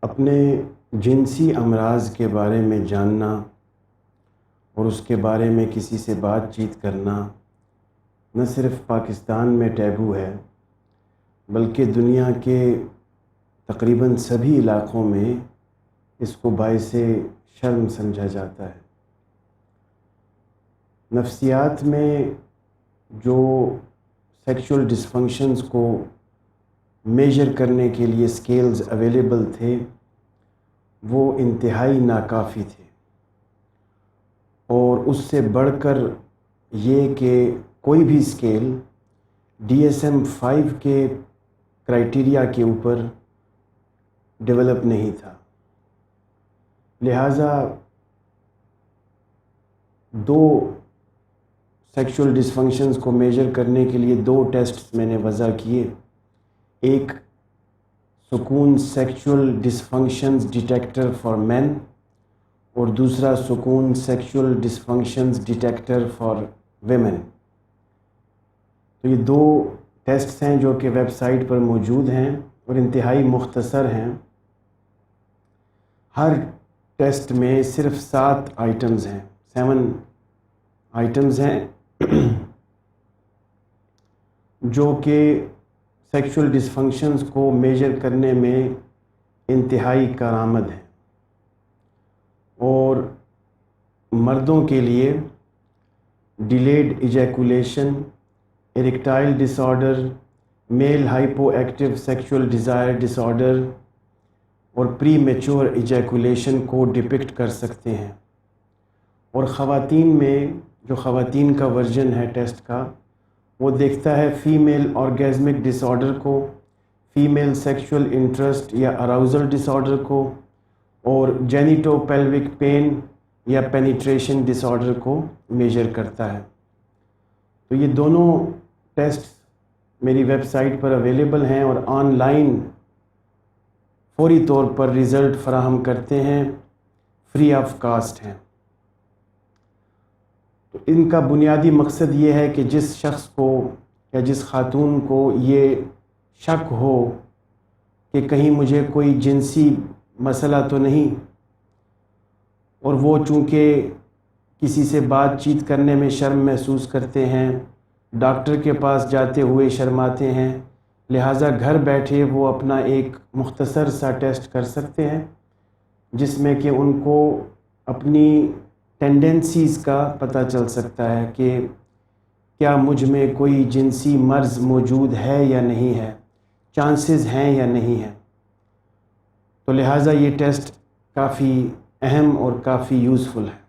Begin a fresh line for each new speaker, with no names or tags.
اپنے جنسی امراض کے بارے میں جاننا اور اس کے بارے میں کسی سے بات چیت کرنا نہ صرف پاکستان میں ٹیبو ہے بلکہ دنیا کے تقریباً سبھی علاقوں میں اس کو باعث شرم سمجھا جاتا ہے۔ نفسیات میں جو سیکشول ڈسفنکشنز کو میجر کرنے کے لیے اسکیلز اویلیبل تھے وہ انتہائی ناکافی تھے، اور اس سے بڑھ کر یہ کہ کوئی بھی اسکیل DSM-5 کے کرائٹیریا کے اوپر ڈیولپ نہیں تھا۔ لہٰذا دو سیکشول ڈسفنکشنز کو میجر کرنے کے لیے دو ٹیسٹس میں نے وضع کیے، ایک سکون سیکشول ڈسفنکشنز ڈیٹیکٹر فار مین اور دوسرا سکون sexual dysfunctions detector for women. تو یہ دو ٹیسٹس ہیں جو کہ ویب سائٹ پر موجود ہیں اور انتہائی مختصر ہیں۔ ہر ٹیسٹ میں صرف 7 آئٹمز ہیں، 7 آئٹمز ہیں جو کہ سیکشول ڈسفنکشنز کو میجر کرنے میں انتہائی کارآمد ہیں، اور مردوں کے لیے ڈیلیڈ ایجیکولیشن، اریکٹائل ڈس آرڈر، میل ہائپو ایکٹیو سیکشول ڈیزائر ڈس آرڈر اور پری میچور ایجیکولیشن کو ڈپکٹ کر سکتے ہیں۔ اور خواتین میں جو خواتین کا ورژن ہے ٹیسٹ کا، وہ دیکھتا ہے فیمیل آرگیزمک ڈس آرڈر کو، فیمیل سیکشول انٹرسٹ یا اراؤزل ڈس آرڈر کو، اور جینیٹو پیلوک پین یا پینیٹریشن ڈس آرڈر کو میجر کرتا ہے۔ تو یہ دونوں ٹیسٹ میری ویب سائٹ پر اویلیبل ہیں اور آن لائن فوری طور پر رزلٹ فراہم کرتے ہیں، فری آف کاسٹ ہیں۔ تو ان کا بنیادی مقصد یہ ہے کہ جس شخص کو یا جس خاتون کو یہ شک ہو کہ کہیں مجھے کوئی جنسی مسئلہ تو نہیں، اور وہ چونکہ کسی سے بات چیت کرنے میں شرم محسوس کرتے ہیں، ڈاکٹر کے پاس جاتے ہوئے شرماتے ہیں، لہٰذا گھر بیٹھے وہ اپنا ایک مختصر سا ٹیسٹ کر سکتے ہیں جس میں کہ ان کو اپنی ٹینڈنسیز کا پتہ چل سکتا ہے کہ کیا مجھ میں کوئی جنسی مرض موجود ہے یا نہیں ہے، چانسز ہیں یا نہیں ہیں۔ تو لہٰذا یہ ٹیسٹ کافی اہم اور کافی یوزفل ہے۔